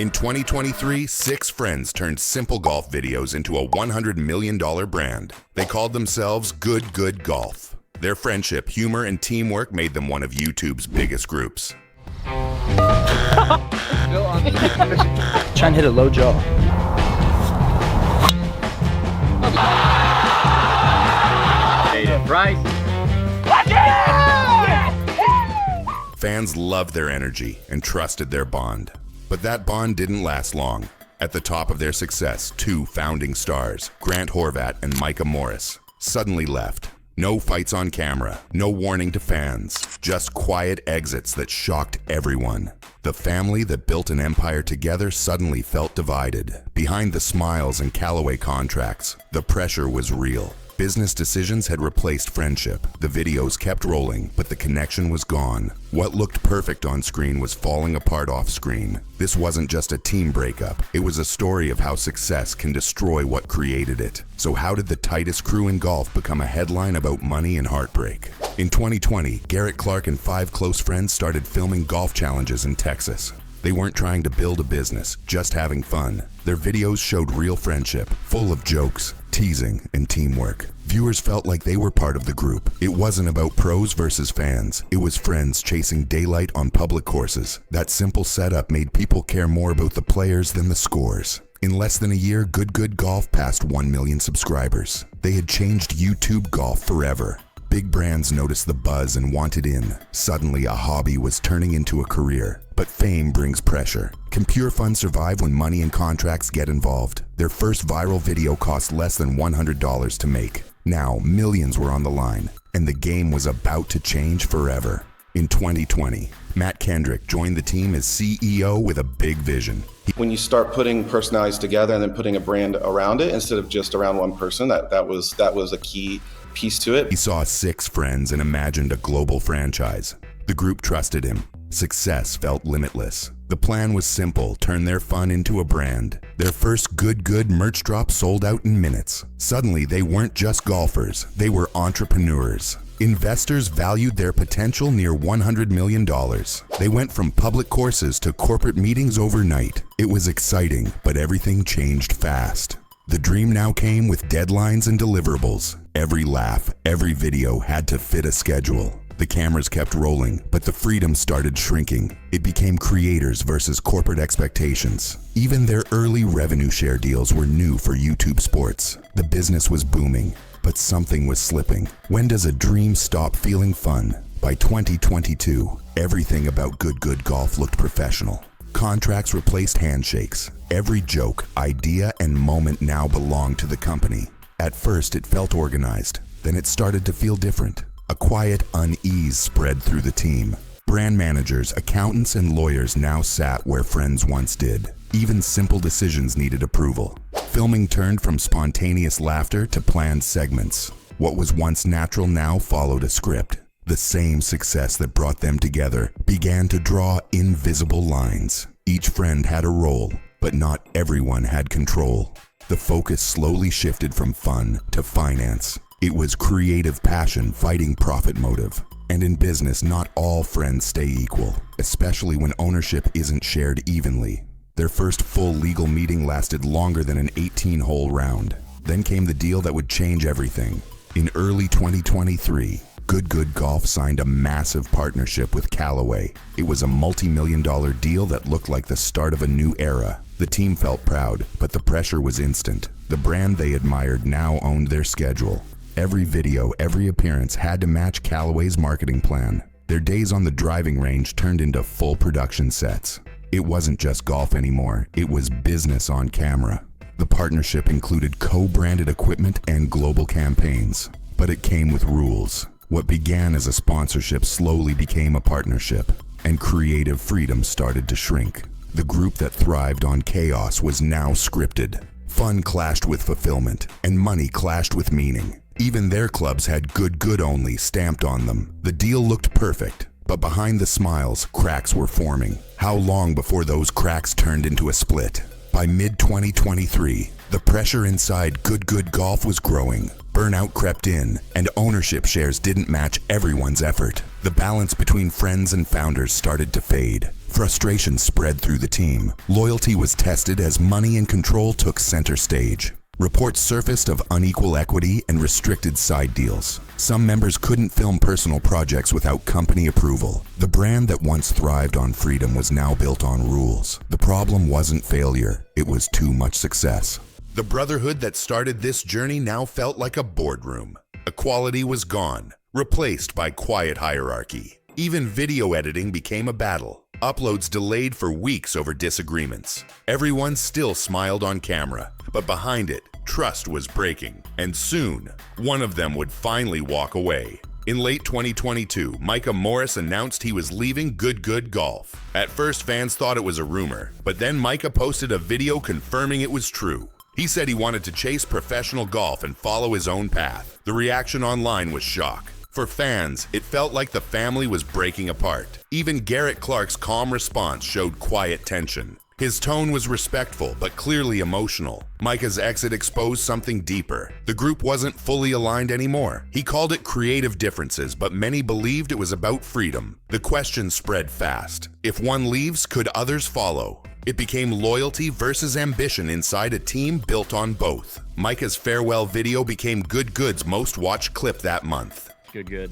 In 2023, 6 friends turned simple golf videos into a $100 million brand. They called themselves Good Good Golf. Their friendship, humor, and teamwork made them one of YouTube's biggest groups. Try and hit a low jaw. Right. Fans loved their energy and trusted their bond. But that bond didn't last long. At the top of their success, 2 founding stars, Grant Horvat and Micah Morris, suddenly left. No fights on camera, no warning to fans, just quiet exits that shocked everyone. The family that built an empire together suddenly felt divided. Behind the smiles and Callaway contracts, the pressure was real. Business decisions had replaced friendship. The videos kept rolling, but the connection was gone. What looked perfect on screen was falling apart off screen. This wasn't just a team breakup. It was a story of how success can destroy what created it. So how did the tightest crew in golf become a headline about money and heartbreak? In 2020, Garrett Clark and 5 close friends started filming golf challenges in Texas. They weren't trying to build a business, just having fun. Their videos showed real friendship, full of jokes, teasing, and teamwork. Viewers felt like they were part of the group. It wasn't about pros versus fans. It was friends chasing daylight on public courses. That simple setup made people care more about the players than the scores. In less than a year, Good Good Golf passed 1 million subscribers. They had changed YouTube golf forever. Big brands noticed the buzz and wanted in. Suddenly, a hobby was turning into a career. But fame brings pressure. Can pure fun survive when money and contracts get involved? Their first viral video cost less than $100 to make. Now, millions were on the line, and the game was about to change forever. In 2020, Kendrick joined the team as CEO with a big vision. When you start putting personalities together and then putting a brand around it instead of just around one person, that was a key piece to it. He saw 6 friends and imagined a global franchise. The group trusted him. Success felt limitless. The plan was simple: turn their fun into a brand. Their first Good Good merch drop sold out in minutes. Suddenly, they weren't just golfers, they were entrepreneurs. Investors valued their potential near $100 million. They went from public courses to corporate meetings overnight. It was exciting, but everything changed fast. The dream now came with deadlines and deliverables. Every laugh, every video had to fit a schedule. The cameras kept rolling, but the freedom started shrinking. It became creators versus corporate expectations. Even their early revenue share deals were new for YouTube Sports. The business was booming, but something was slipping. When does a dream stop feeling fun? By 2022, everything about Good Good Golf looked professional. Contracts replaced handshakes. Every joke, idea, and moment now belonged to the company. At first, it felt organized. Then it started to feel different. A quiet unease spread through the team. Brand managers, accountants, and lawyers now sat where friends once did. Even simple decisions needed approval. Filming turned from spontaneous laughter to planned segments. What was once natural now followed a script. The same success that brought them together began to draw invisible lines. Each friend had a role, but not everyone had control. The focus slowly shifted from fun to finance. It was creative passion fighting profit motive. And in business, not all friends stay equal, especially when ownership isn't shared evenly. Their first full legal meeting lasted longer than an 18-hole round. Then came the deal that would change everything. In early 2023, Good Good Golf signed a massive partnership with Callaway. It was a multi-million-dollar deal that looked like the start of a new era. The team felt proud, but the pressure was instant. The brand they admired now owned their schedule. Every video, every appearance had to match Callaway's marketing plan. Their days on the driving range turned into full production sets. It wasn't just golf anymore, it was business on camera. The partnership included co-branded equipment and global campaigns. But it came with rules. What began as a sponsorship slowly became a partnership, and creative freedom started to shrink. The group that thrived on chaos was now scripted. Fun clashed with fulfillment, and money clashed with meaning. Even their clubs had Good Good only stamped on them. The deal looked perfect, but behind the smiles, cracks were forming. How long before those cracks turned into a split? By mid-2023, the pressure inside Good Good Golf was growing. Burnout crept in, and ownership shares didn't match everyone's effort. The balance between friends and founders started to fade. Frustration spread through the team. Loyalty was tested as money and control took center stage. Reports surfaced of unequal equity and restricted side deals. Some members couldn't film personal projects without company approval. The brand that once thrived on freedom was now built on rules. The problem wasn't failure, it was too much success. The brotherhood that started this journey now felt like a boardroom. Equality was gone, replaced by quiet hierarchy. Even video editing became a battle. Uploads delayed for weeks over disagreements. Everyone still smiled on camera, but behind it, trust was breaking. And soon, one of them would finally walk away. In late 2022, Micah Morris announced he was leaving Good Golf. At first, fans thought it was a rumor, but then Micah posted a video confirming it was true. He said he wanted to chase professional golf and follow his own path. The reaction online was shock. For fans, it felt like the family was breaking apart. Even Garrett Clark's calm response showed quiet tension. His tone was respectful, but clearly emotional. Micah's exit exposed something deeper. The group wasn't fully aligned anymore. He called it creative differences, but many believed it was about freedom. The question spread fast. If one leaves, could others follow? It became loyalty versus ambition inside a team built on both. Micah's farewell video became Good's most watched clip that month. Good.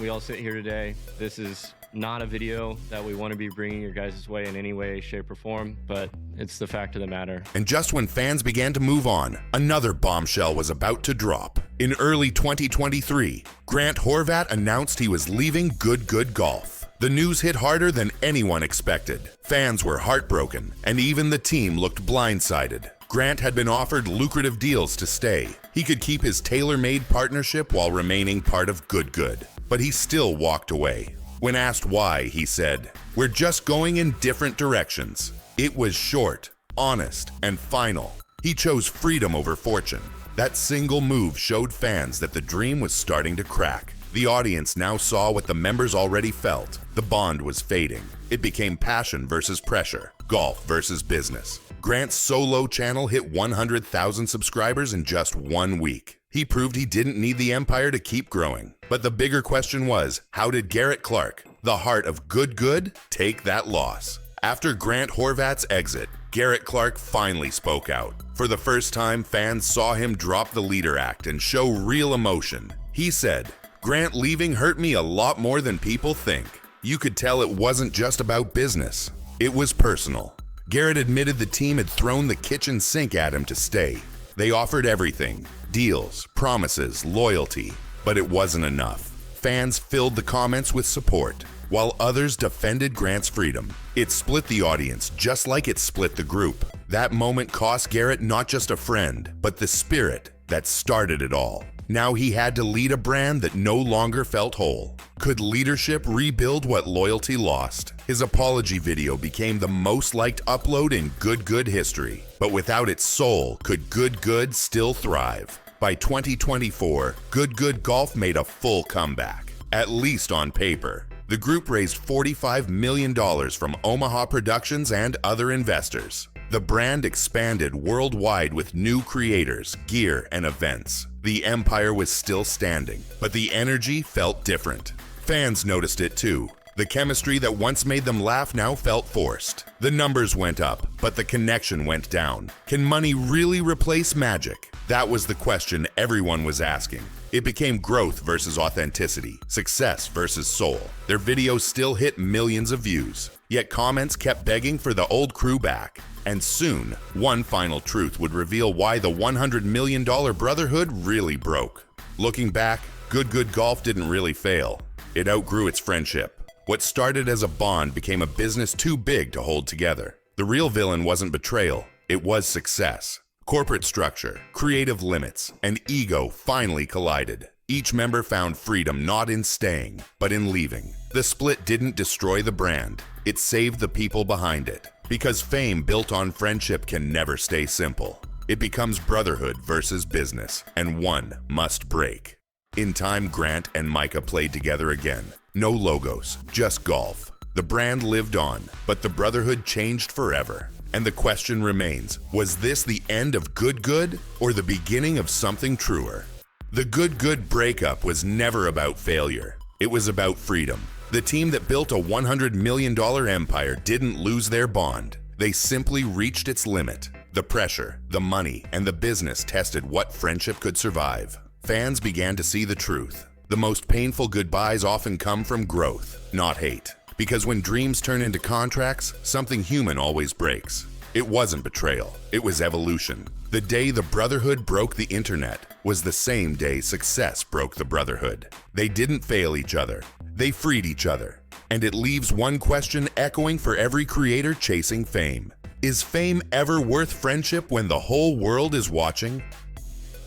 We all sit here today. This is not a video that we want to be bringing your guys' way in any way, shape, or form, but it's the fact of the matter. And just when fans began to move on, another bombshell was about to drop. In early 2023, Grant Horvat announced he was leaving Good Golf. The news hit harder than anyone expected. Fans were heartbroken, and even the team looked blindsided. Grant had been offered lucrative deals to stay. He could keep his tailor-made partnership while remaining part of Good, but he still walked away. When asked why, he said, "We're just going in different directions." It was short, honest, and final. He chose freedom over fortune. That single move showed fans that the dream was starting to crack. The audience now saw what the members already felt. The bond was fading. It became passion versus pressure, golf versus business. Grant's solo channel hit 100,000 subscribers in just 1 week. He proved he didn't need the empire to keep growing. But the bigger question was, how did Garrett Clark, the heart of Good, take that loss? After Grant Horvat's exit, Garrett Clark finally spoke out. For the first time, fans saw him drop the leader act and show real emotion. He said, "Grant leaving hurt me a lot more than people think. You could tell it wasn't just about business. It was personal." Garrett admitted the team had thrown the kitchen sink at him to stay. They offered everything: deals, promises, loyalty. But it wasn't enough. Fans filled the comments with support, while others defended Grant's freedom. It split the audience, just like it split the group. That moment cost Garrett not just a friend, but the spirit that started it all. Now he had to lead a brand that no longer felt whole. Could leadership rebuild what loyalty lost? His apology video became the most liked upload in Good history. But without its soul, could Good still thrive? By 2024, Good Golf made a full comeback, at least on paper. The group raised $45 million from Omaha Productions and other investors. The brand expanded worldwide with new creators, gear, and events. The empire was still standing, but the energy felt different. Fans noticed it too. The chemistry that once made them laugh now felt forced. The numbers went up, but the connection went down. Can money really replace magic? That was the question everyone was asking. It became growth versus authenticity, success versus soul. Their videos still hit millions of views, yet comments kept begging for the old crew back. And soon, one final truth would reveal why the $100 million brotherhood really broke. Looking back, Good Golf didn't really fail. It outgrew its friendship. What started as a bond became a business too big to hold together. The real villain wasn't betrayal, it was success. Corporate structure, creative limits, and ego finally collided. Each member found freedom not in staying, but in leaving. The split didn't destroy the brand, it saved the people behind it. Because fame built on friendship can never stay simple. It becomes brotherhood versus business, and one must break. In time, Grant and Micah played together again. No logos, just golf. The brand lived on, but the brotherhood changed forever. And the question remains, was this the end of Good or the beginning of something truer? The Good breakup was never about failure. It was about freedom. The team that built a $100 million empire didn't lose their bond. They simply reached its limit. The pressure, the money, and the business tested what friendship could survive. Fans began to see the truth. The most painful goodbyes often come from growth, not hate. Because when dreams turn into contracts, something human always breaks. It wasn't betrayal, it was evolution. The day the brotherhood broke the internet was the same day success broke the brotherhood. They didn't fail each other, they freed each other. And it leaves one question echoing for every creator chasing fame. Is fame ever worth friendship when the whole world is watching?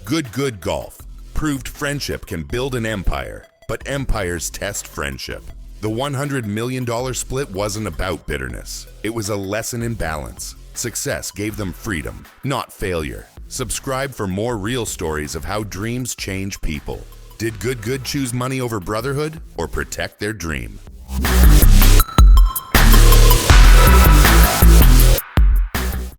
Good Golf proved friendship can build an empire, but empires test friendship. The $100 million split wasn't about bitterness. It was a lesson in balance. Success gave them freedom, not failure. Subscribe for more real stories of how dreams change people. Did Good choose money over brotherhood or protect their dream?